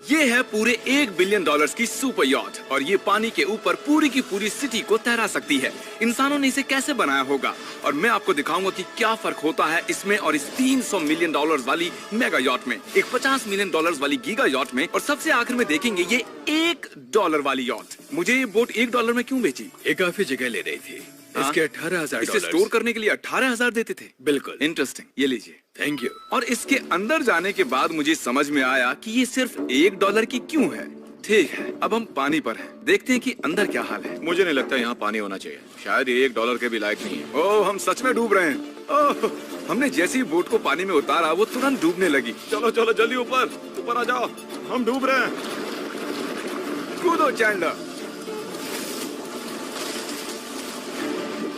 ये है पूरे $1 बिलियन की सुपर यॉट और ये पानी के ऊपर पूरी की पूरी सिटी को तैरा सकती है। इंसानों ने इसे कैसे बनाया होगा और मैं आपको दिखाऊंगा कि क्या फर्क होता है इसमें और इस $300 मिलियन वाली मेगा यॉट में, एक $50 मिलियन वाली गीगा यॉट में, और सबसे आखिर में देखेंगे ये $1 वाली यॉट। मुझे ये बोट $1 में क्यों बेची? ये काफी जगह ले रही थी। इसके 18,000 इसे स्टोर करने के लिए 18,000 देते थे। बिल्कुल। इंटरेस्टिंग, ये लीजिए। Thank you. और इसके अंदर जाने के बाद मुझे समझ में आया कि ये सिर्फ $1 की क्यों है। ठीक है, अब हम पानी पर हैं, देखते हैं कि अंदर क्या हाल है। मुझे नहीं लगता यहाँ पानी होना चाहिए, शायद ये $1 के भी लायक नहीं है। ओह, हम सच में डूब रहे हैं। ओह, हमने जैसे ही बोट को पानी में उतारा वो तुरंत डूबने लगी। चलो चलो जल्दी ऊपर आ जाओ, हम डूब रहे हैं। कूदो चैंडलर।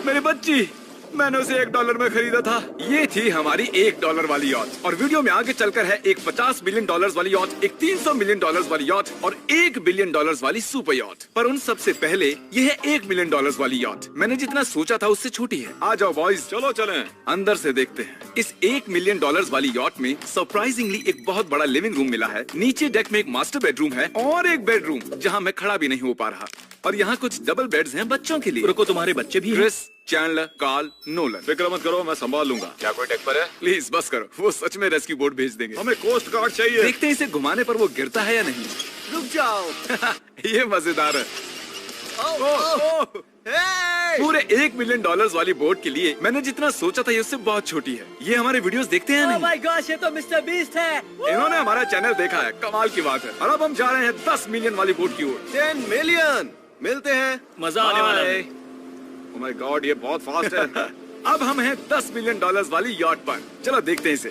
मेरी बच्ची, मैंने उसे $1 में खरीदा था। ये थी हमारी $1 वाली यॉट। और वीडियो में आगे चलकर है एक $50 मिलियन वाली यॉट, एक $300 मिलियन वाली यॉट और $1 बिलियन वाली सुपर यॉट। पर उन सबसे पहले ये है $1 मिलियन वाली यॉट। मैंने जितना सोचा था उससे छोटी है। आ जाओ बॉयज, चलो चलें। अंदर से देखते हैं। इस $1 मिलियन वाली यॉट में सरप्राइजिंगली एक बहुत बड़ा लिविंग रूम मिला है। नीचे डेक में एक मास्टर बेडरूम है और एक बेडरूम जहाँ मैं खड़ा भी नहीं हो पा रहा। और यहाँ कुछ डबल बेड्स हैं बच्चों के लिए। रुको, तुम्हारे बच्चे भी हैं? Chris, Chandler, Carl, Nolan. फिक्र मत करो, मैं संभाल लूंगा। क्या कोई डेक पर है? प्लीज बस करो, वो सच में रेस्क्यू बोट भेज देंगे। हमें कोस्ट गार्ड चाहिए। देखते हैं इसे घुमाने पर वो गिरता है या नहीं। रुक जाओ। ये मजेदार है। पूरे $1 मिलियन वाली बोट के लिए मैंने जितना सोचा था ये उससे बहुत छोटी है। ये हमारे वीडियोस देखते हैं नहीं? माय गॉश, ये तो मिस्टर बीस्ट है। इन्होंने हमारा चैनल देखा है, कमाल की बात है। और अब हम जा रहे हैं 10 मिलियन वाली बोट की ओर। 10 मिलियन मिलते हैं। मजा आने वाला है। ओह माय गॉड, ये बहुत फास्ट है। अब हम हैं $10 मिलियन वाली यॉट पर। चलो देखते हैं इसे।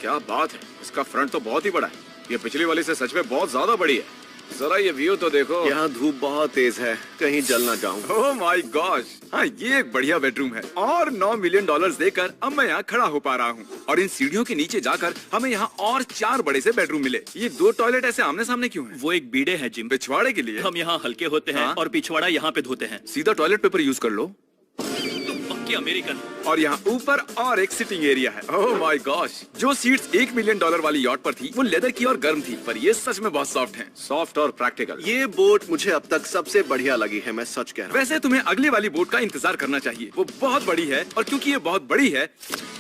क्या बात है, इसका फ्रंट तो बहुत ही बड़ा है। ये पिछली वाली से सच में बहुत ज्यादा बड़ी है। जरा ये व्यू तो देखो। यहाँ धूप बहुत तेज है, कहीं जल ना जाऊं। ओह माय गॉश, हाँ ये एक बढ़िया बेडरूम है। और $9 मिलियन देकर अब मैं यहाँ खड़ा हो पा रहा हूँ। और इन सीढ़ियों के नीचे जाकर हमें यहाँ और 4 बड़े से बेडरूम मिले। ये 2 टॉयलेट ऐसे आमने सामने क्यों हैं? वो एक बीड़े है जिम। पिछवाड़े के लिए? हम यहाँ हल्के होते हैं हाँ? और पिछवाड़ा यहाँ पे धोते हैं। सीधा टॉयलेट पेपर यूज कर लो। पक्के अमेरिकन। और यहाँ ऊपर और एक सिटिंग एरिया है। ओह माय गॉश, जो सीट्स $1 मिलियन वाली यॉट पर थी वो लेदर की और गर्म थी, पर ये सच में बहुत सॉफ्ट हैं। सॉफ्ट और प्रैक्टिकल। ये बोट मुझे अब तक सबसे बढ़िया लगी है, मैं सच कह रहा हूँ। वैसे तुम्हें अगली वाली बोट का इंतजार करना चाहिए, वो बहुत बड़ी है। और क्योंकि ये बहुत बड़ी है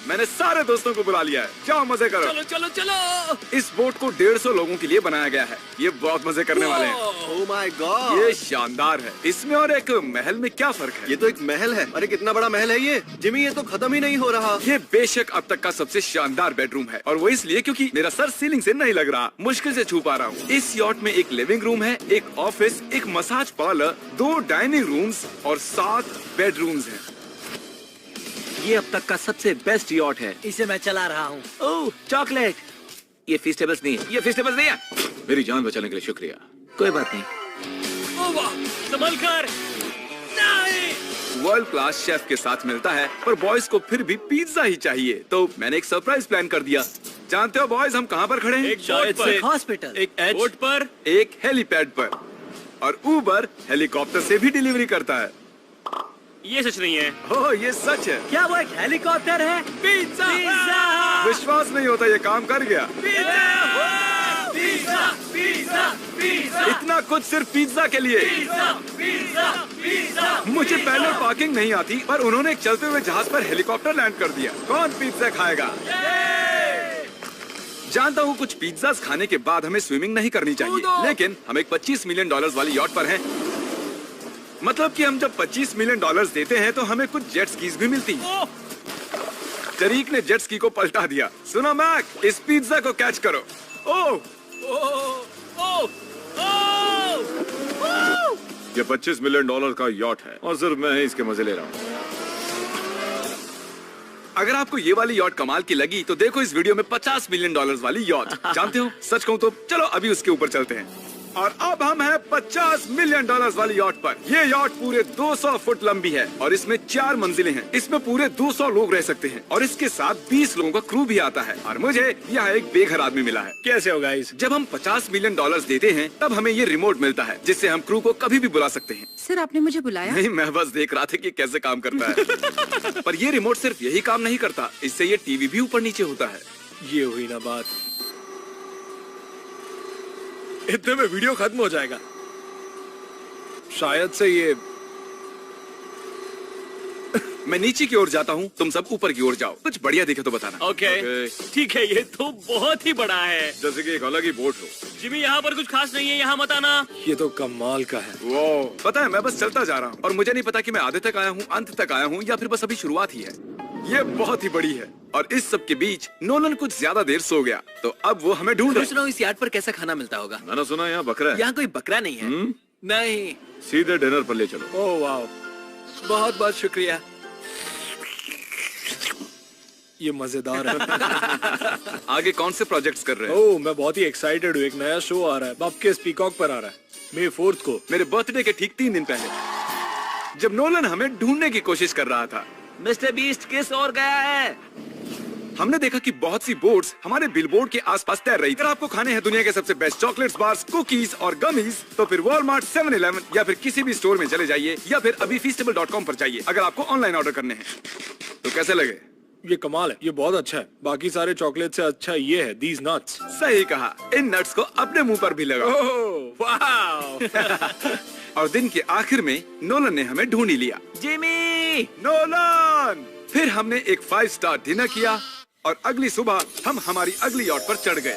मैंने सारे दोस्तों को बुला लिया है। जाओ मजे करो। चलो चलो चलो। इस बोट को 150 लोगों के लिए बनाया गया है। ये बहुत मजे करने वाले हैं। ओह माय गॉड, ये शानदार है। इसमें और एक महल में क्या फर्क है? ये तो एक महल है। अरे कितना बड़ा महल है ये जिमी, ये तो खत्म ही नहीं हो रहा। ये बेशक अब तक का सबसे शानदार बेडरूम है, और वो इसलिए क्योंकि मेरा सर सीलिंग से नहीं लग रहा, मुश्किल से छू पा रहा हूँ। इस यॉट में एक लिविंग रूम है, एक ऑफिस, एक मसाज पार्लर, 2 डाइनिंग रूम्स और 7 बेडरूम्स हैं। ये अब तक का सबसे बेस्ट यॉट है। इसे मैं चला रहा हूँ। ओह, चॉकलेट। ये फीस्टेबल्स नहीं है, ये फीस्टेबल्स नहीं है। मेरी जान बचाने के लिए शुक्रिया। कोई बात नहीं। ओह वाह, संभल कर। नहीं। वर्ल्ड क्लास शेफ के साथ मिलता है, पर बॉयज को फिर भी पिज्जा ही चाहिए। तो मैंने एक सरप्राइज प्लान कर दिया। जानते हो बॉयज हम कहाँ पर खड़े हैं? एक शायद से हॉस्पिटल, एक बोट पर, एक हेलीपैड पर। और उबर हेलीकॉप्टर से भी डिलीवरी करता है। ये सच नहीं है। ओह ये सच है। क्या वो एक हेलीकॉप्टर है? पिज्जा। विश्वास नहीं होता ये काम कर गया। Pizza pizza pizza. इतना कुछ सिर्फ पिज्जा के लिए। मुझे पहले पार्किंग नहीं आती, पर उन्होंने एक चलते हुए जहाज पर हेलीकॉप्टर लैंड कर दिया। कौन पिज्जा खाएगा? जानता हूँ कुछ पिज्जास खाने के बाद हमें स्विमिंग नहीं करनी चाहिए, लेकिन हम एक $25 मिलियन वाली यॉट पर हैं। मतलब कि हम जब $25 मिलियन देते हैं तो हमें कुछ जेट स्कीज भी मिलती हैं। तरीक ने जेट स्की को पलटा दिया। सुनो मैक, इस पिज्जा को कैच करो। ओह ये $25 मिलियन का यॉट है और सिर्फ मैं ही इसके मजे ले रहा हूँ। अगर आपको ये वाली यॉट कमाल की लगी तो देखो इस वीडियो में $50 मिलियन वाली यॉट। जानते हो, सच कहूँ तो चलो अभी उसके ऊपर चलते हैं। और अब हम हैं $50 मिलियन वाली यॉट पर। ये यॉट पूरे 200 फुट लंबी है और इसमें 4 मंजिलें हैं। इसमें पूरे 200 लोग रह सकते हैं और इसके साथ 20 लोगों का क्रू भी आता है। और मुझे यहाँ एक बेघर आदमी मिला है। कैसे होगा इस? जब हम $50 मिलियन देते हैं तब हमें ये रिमोट मिलता है, जिससे हम क्रू को कभी भी बुला सकते हैं। सर, आपने मुझे बुलाया? नहीं, मैं बस देख रहा था कि कैसे काम करता है। पर ये रिमोट सिर्फ यही काम नहीं करता, इससे ये टीवी भी ऊपर नीचे होता है। ये हुई ना बात। इतने में वीडियो खत्म हो जाएगा। शायद से ये मैं नीचे की ओर जाता हूँ, तुम सब ऊपर की ओर जाओ। कुछ बढ़िया दिखे तो बताना। ओके ठीक है, ये तो बहुत ही बड़ा है। जैसे कि एक अलग ही बोट हो। जिमी यहाँ पर कुछ खास नहीं है, यहाँ मत आना। ये तो कमाल का है। वो पता है, मैं बस चलता जा रहा हूँ और मुझे नहीं पता कि मैं आधे तक आया हूँ, अंत तक आया हूँ या फिर बस अभी शुरुआत ही है। ये बहुत ही बड़ी है और इस सब के बीच नोलन कुछ ज्यादा देर सो गया, तो अब वो हमें ढूंढ रहा सोच रहा हूँ इस यार्ड पर कैसा खाना मिलता होगा। मैंने सुना यहाँ बकरा है। यहाँ कोई बकरा नहीं है। नहीं। सीधे डिनर पर ले चलो। ओह वाह, बहुत बहुत शुक्रिया। ये मजेदार है। आगे कौन से प्रोजेक्ट्स कर रहे हैं? ओह मैं बहुत ही एक्साइटेड हूँ। एक नया शो आ रहा है, बपकेस पीकॉक पर आ रहा है मई 4 को। मेरे बर्थडे के ठीक 3 दिन पहले, जब नोलन हमें ढूंढने की कोशिश कर रहा था। मिस्टर बीस्ट किस ओर गया है? हमने देखा कि बहुत सी बोट्स हमारे बिलबोर्ड के आसपास तैर रही थी। अगर आपको खाने हैं दुनिया के सबसे बेस्ट चॉकलेट्स, बार्स, कुकीज और गमीज, तो फिर वॉलमार्ट, 7-Eleven या फिर किसी भी स्टोर में चले जाइए या फिर अभी feastable.com पर जाइए अगर आपको ऑनलाइन ऑर्डर करने हैं। तो कैसे लगे? ये कमाल है, ये बहुत अच्छा है। बाकी सारे चॉकलेट से अच्छा ये है, these nuts। सही कहा, इन नट्स को अपने मुंह पर भी लगाओ। ओह वाह। और दिन के आखिर में नोलन ने हमें ढूंढ ही लिया। जिमी! नोलन! फिर हमने एक 5 स्टार डिनर किया और अगली सुबह हम हमारी अगली यॉट पर चढ़ गए।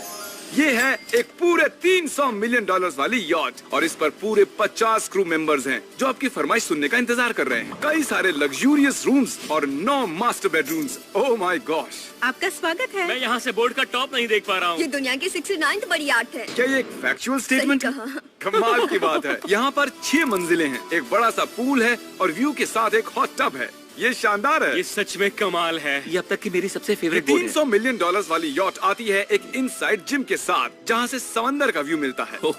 ये है एक पूरे $300 मिलियन वाली यॉट और इस पर पूरे 50 क्रू मेंबर्स हैं जो आपकी फरमाइश सुनने का इंतजार कर रहे हैं। कई सारे लग्जूरियस रूम्स और 9 master bedrooms. Oh my gosh! आपका स्वागत है। मैं यहाँ से बोर्ड का टॉप नहीं देख पा रहा ये हूँ। दुनिया की 69th बड़ी आर्ट है। क्या ये एक फैक्चुअल स्टेटमेंट है? कहा। कमाल की बात है। यहाँ पर 6 मंजिलें हैं, एक बड़ा सा पूल है और व्यू के साथ एक हॉट टब है। ये शानदार है। ये सच में कमाल है। ये अब तक की मेरी सबसे ये फेवरेट बोट है। $300 मिलियन वाली यॉट आती है एक इनसाइड जिम के साथ, जहाँ से समंदर का व्यू मिलता है। हो,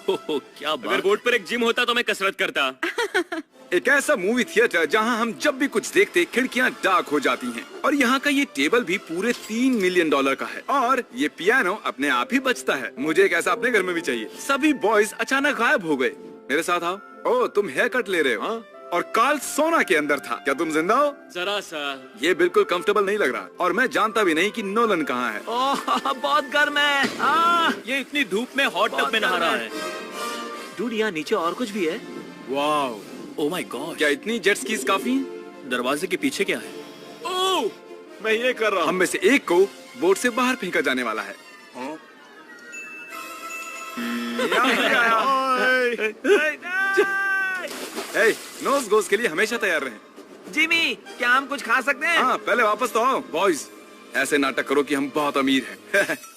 क्या अगर बात। बोर्ड पर एक जिम होता तो मैं कसरत करता। एक ऐसा मूवी थिएटर जहाँ हम जब भी कुछ देखते खिड़कियाँ डार्क हो जाती हैं। और यहाँ का ये टेबल भी पूरे $3 मिलियन का है और ये पियानो अपने आप ही बजता है। मुझे एक ऐसा अपने घर में भी चाहिए। सभी बॉयज अचानक गायब हो गए। मेरे साथ आओ। ओह, तुम हेयर कट ले रहे हो? हाँ? और कार्ल सोना के अंदर था। क्या तुम जिंदा हो? जरा सा। ये बिल्कुल कंफर्टेबल नहीं लग रहा और मैं जानता भी नहीं कि नोलन कहाँ है। ओह बहुत गर्म है। ये इतनी धूप में हॉट टब में नहा रहा है। डूड यहाँ नीचे और कुछ भी है। वाओ! Oh my God. क्या इतनी जेट स्कीज काफी हैं? दरवाजे के पीछे क्या है? ओह, मैं ये कर रहा हूँ। हम में से एक को बोट से बाहर फेंका जाने वाला है। नोज गोज के लिए हमेशा तैयार रहें। जिमी, क्या हम कुछ खा सकते हैं? हाँ, पहले वापस तो आओ। बॉयज, ऐसे नाटक करो कि हम बहुत अमीर हैं।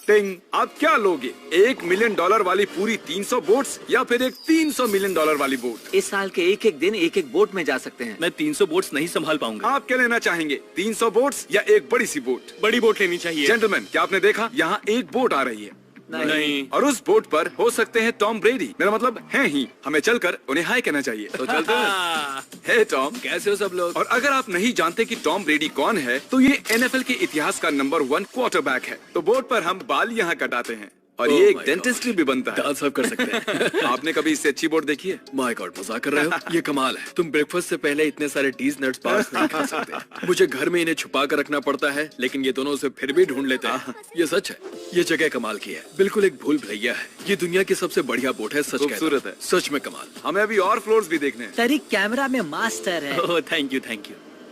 टिंग, आप क्या लोगे? $1 मिलियन वाली पूरी 300 बोट्स या फिर एक $300 मिलियन वाली बोट? इस साल के एक एक दिन एक एक बोट में जा सकते हैं। मैं 300 बोट्स नहीं संभाल पाऊंगा। आप क्या लेना चाहेंगे? 300 बोट्स या एक बड़ी सी बोट? बड़ी बोट लेनी चाहिए। जेंटलमैन, क्या आपने देखा? यहाँ एक बोट आ रही है नहीं। और उस बोट पर हो सकते हैं टॉम ब्रेडी। मेरा मतलब है ही। हमें चलकर उन्हें हाय कहना चाहिए। तो चलते हैं। हे टॉम, कैसे हो सब लोग? और अगर आप नहीं जानते कि टॉम ब्रेडी कौन है, तो ये NFL के इतिहास का नंबर 1 क्वार्टरबैक है। तो बोट पर हम बाल यहाँ कटाते हैं और ये एक डेंटिस्ट्री भी बनता है। दांत साफ कर सकते हैं। आपने कभी इससे अच्छी बोट देखी है? माय गॉड, मजाक कर रहे हो? ये कमाल है। तुम ब्रेकफास्ट से पहले इतने सारे डीज नट्स बार्स नहीं खा सकते। मुझे घर में इन्हें छुपा कर रखना पड़ता है, लेकिन ये दोनों उसे फिर भी ढूंढ लेते हैं। ये सच है। ये जगह कमाल की है, बिल्कुल एक भूल भुलैया है। ये दुनिया की सबसे बढ़िया बोट है। सच खूबसूरत है। सच में कमाल। हमें अभी और फ्लोर्स भी देखने हैं। तरीक कैमरा में मास्टर है। Oh thank you.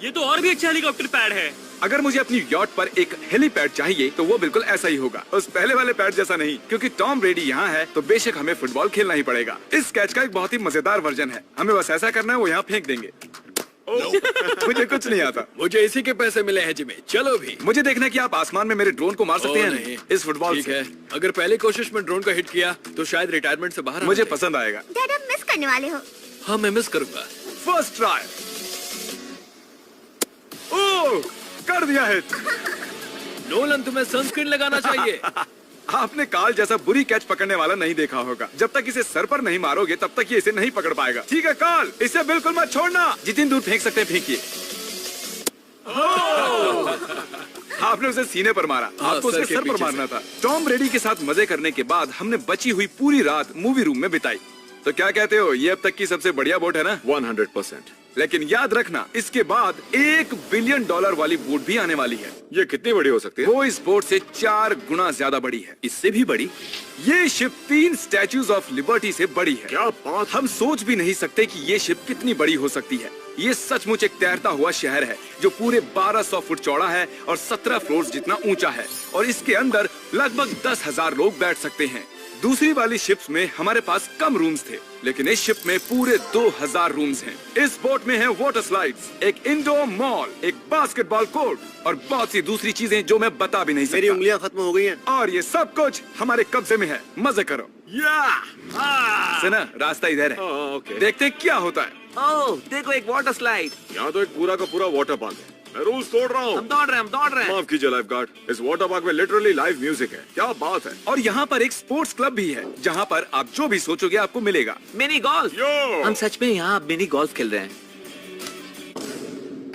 ये तो और भी अच्छा हेलीकॉप्टर पैड है। अगर मुझे अपनी यॉट पर एक हेलीपैड चाहिए तो वो बिल्कुल ऐसा ही होगा, उस पहले वाले पैड जैसा नहीं। क्योंकि टॉम ब्रेडी यहाँ है तो बेशक हमें फुटबॉल खेलना ही पड़ेगा। इस कैच का एक बहुत ही मजेदार वर्जन है। हमें बस ऐसा करना है, वो यहाँ फेंक देंगे। मुझे कुछ नहीं आता। मुझे इसी के पैसे मिले हैं जिमी। चलो भी। मुझे देखना है कि आप आसमान में मेरे ड्रोन को मार सकते हैं नहीं। इस फुटबॉल ठीक से। है, अगर पहली कोशिश में ड्रोन को हिट किया तो शायद रिटायरमेंट से बाहर मुझे पसंद आएगा। डैड, आप मिस करने वाले हो। हाँ, मैं मिस करूंगा। First try. ओह, कर दिया है। नोलन, तुम्हें सनस्क्रीन लगाना चाहिए। आपने काल जैसा बुरी कैच पकड़ने वाला नहीं देखा होगा। जब तक इसे सर पर नहीं मारोगे तब तक ये इसे नहीं पकड़ पाएगा। ठीक है काल, इसे बिल्कुल मत छोड़ना। जितनी दूर फेंक सकते हैं फेंकिए। आपने उसे सीने पर मारा। आपको उसके सर पर मारना था। टॉम ब्रेडी के साथ मजे करने के बाद हमने बची हुई पूरी रात मूवी रूम में बिताई। तो क्या कहते हो, ये अब तक की सबसे बढ़िया बोट है ना? 100%। लेकिन याद रखना इसके बाद $1 बिलियन वाली बोट भी आने वाली है। ये कितनी बड़ी हो सकती है? वो इस बोट से 4 गुना ज्यादा बड़ी है। इससे भी बड़ी? ये शिप 3 स्टैच्यूज ऑफ लिबर्टी से बड़ी है। क्या बात! हम सोच भी नहीं सकते कि ये शिप कितनी बड़ी हो सकती है। ये सचमुच एक तैरता हुआ शहर है जो पूरे 1200 फुट चौड़ा है और 17 फ्लोर्स जितना ऊंचा है, और इसके अंदर लगभग 10,000 लोग बैठ सकते हैं। दूसरी वाली शिप्स में हमारे पास कम रूम्स थे, लेकिन इस शिप में पूरे 2000 रूम्स हैं। इस बोट में है वाटर स्लाइड्स, एक इंडोर मॉल, एक बास्केटबॉल कोर्ट और बहुत सी दूसरी चीजें जो मैं बता भी नहीं मेरी सकता। उंगलियां खत्म हो गई हैं। और ये सब कुछ हमारे कब्जे में है। मजे करो। सुना, रास्ता इधर है। ओके। देखते हैं क्या होता है। ओह, देखो एक वाटर स्लाइड। यहाँ तो एक पूरा का पूरा वाटर पार्क है। मैं रूल्स तोड़ रहा हूँ। हम दौड़ रहे हैं। माफ कीजिए लाइफ गार्ड, इस वाटर पार्क में लिटरली लाइव म्यूजिक है। क्या बात है! और यहाँ पर एक स्पोर्ट्स क्लब भी है जहाँ पर आप जो भी सोचोगे आपको मिलेगा। Mini golf. यो! हम सच में यहाँ मिनी गोल्फ खेल रहे हैं।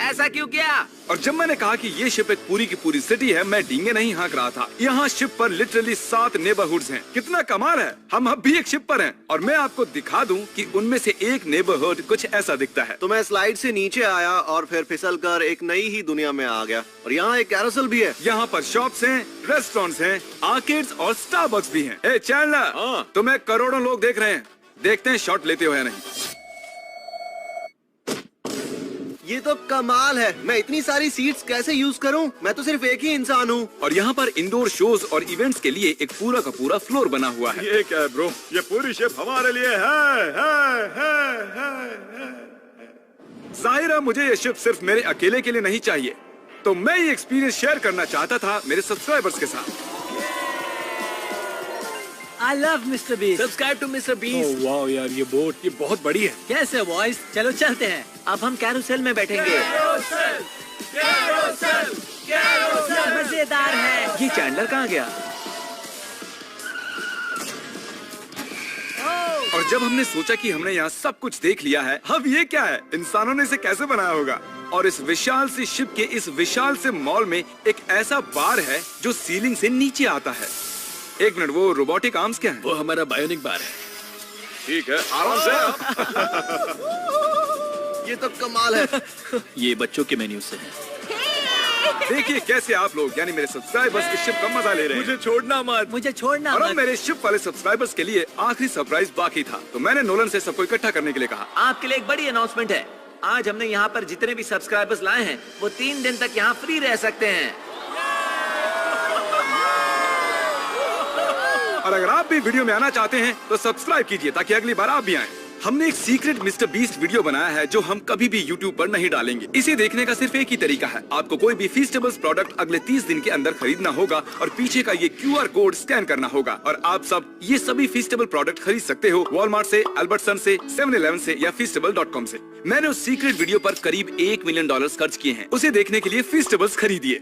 ऐसा क्यों किया? और जब मैंने कहा कि ये शिप एक पूरी की पूरी सिटी है, मैं डींगे नहीं हाँक रहा था। यहाँ शिप पर लिटरली 7 नेबरहुड्स हैं। कितना कमाल है! हम अब भी एक शिप पर हैं और मैं आपको दिखा दूं कि उनमें से एक नेबरहुड कुछ ऐसा दिखता है। तो मैं स्लाइड से नीचे आया और फिर फिसलकर एक नई ही दुनिया में आ गया। और यहाँ एक कैरोसेल भी है। यहाँ पर शॉप्स हैं, रेस्टोरेंट्स हैं, आर्केड्स और स्टारबक्स भी हैं। ए चैंडलर, हाँ। तुम्हें करोड़ों लोग देख रहे हैं। देखते हैं शॉट लेते हो या नहीं। ये तो कमाल है। मैं इतनी सारी सीट्स कैसे यूज करूं? मैं तो सिर्फ एक ही इंसान हूं। और यहाँ पर इंडोर शोज और इवेंट्स के लिए एक पूरा का पूरा फ्लोर बना हुआ है। ये क्या है ब्रो? ये पूरी शिप हमारे लिए है। जाहिर है मुझे ये शिप सिर्फ मेरे अकेले के लिए नहीं चाहिए, तो मैं ये एक्सपीरियंस शेयर करना चाहता था मेरे सब्सक्राइबर्स के साथ। I love mister Beast. Subscribe to mister Beast. वाह यार, ये बोट ये बहुत बड़ी है। कैसे बॉयज, चलो चलते हैं। अब हम कैरोसेल में बैठेंगे। मजेदार है। ये चैंडलर कहाँ गया? और जब हमने सोचा कि हमने यहाँ सब कुछ देख लिया है, अब ये क्या है? इंसानों ने इसे कैसे बनाया होगा? और इस विशाल सी शिप के इस विशाल से मॉल में एक ऐसा बार है जो सीलिंग से नीचे आता है। एक मिनट, वो रोबोटिक आर्म्स क्या है? वो हमारा बायोनिक बार है। ठीक है, आराम से। ये तो कमाल है। ये बच्चों के मेन्यू से है। देखिए कैसे आप लोग यानी मेरे सब्सक्राइबर्स इस शिप का मजा ले रहे हैं। मुझे छोड़ना मत। मुझे छोड़ना और अब मत। मेरे शिप वाले सब्सक्राइबर्स के लिए आखिरी सरप्राइज बाकी था, तो मैंने नोलन से सबको इकट्ठा करने के लिए कहा। आपके लिए एक बड़ी अनाउंसमेंट है। आज हमने यहाँ पर जितने भी सब्सक्राइबर्स लाए हैं वो 3 दिन तक यहाँ फ्री रह सकते हैं। और अगर आप भी वीडियो में आना चाहते हैं तो सब्सक्राइब कीजिए ताकि अगली बार आप भी आएं। हमने एक सीक्रेट मिस्टर बीस्ट वीडियो बनाया है जो हम कभी भी YouTube पर नहीं डालेंगे। इसे देखने का सिर्फ एक ही तरीका है, आपको कोई भी फीस्टेबल्स प्रोडक्ट अगले 30 दिन के अंदर खरीदना होगा और पीछे का ये QR कोड स्कैन करना होगा और आप सब ये सभी फीस्टेबल प्रोडक्ट खरीद सकते हो वॉलमार्ट से, अल्बर्टसन से, 7-Eleven से या feastable.com से। मैंने उस सीक्रेट वीडियो पर करीब $1 मिलियन खर्च किए हैं। उसे देखने के लिए फीस्टेबल्स खरीदिए।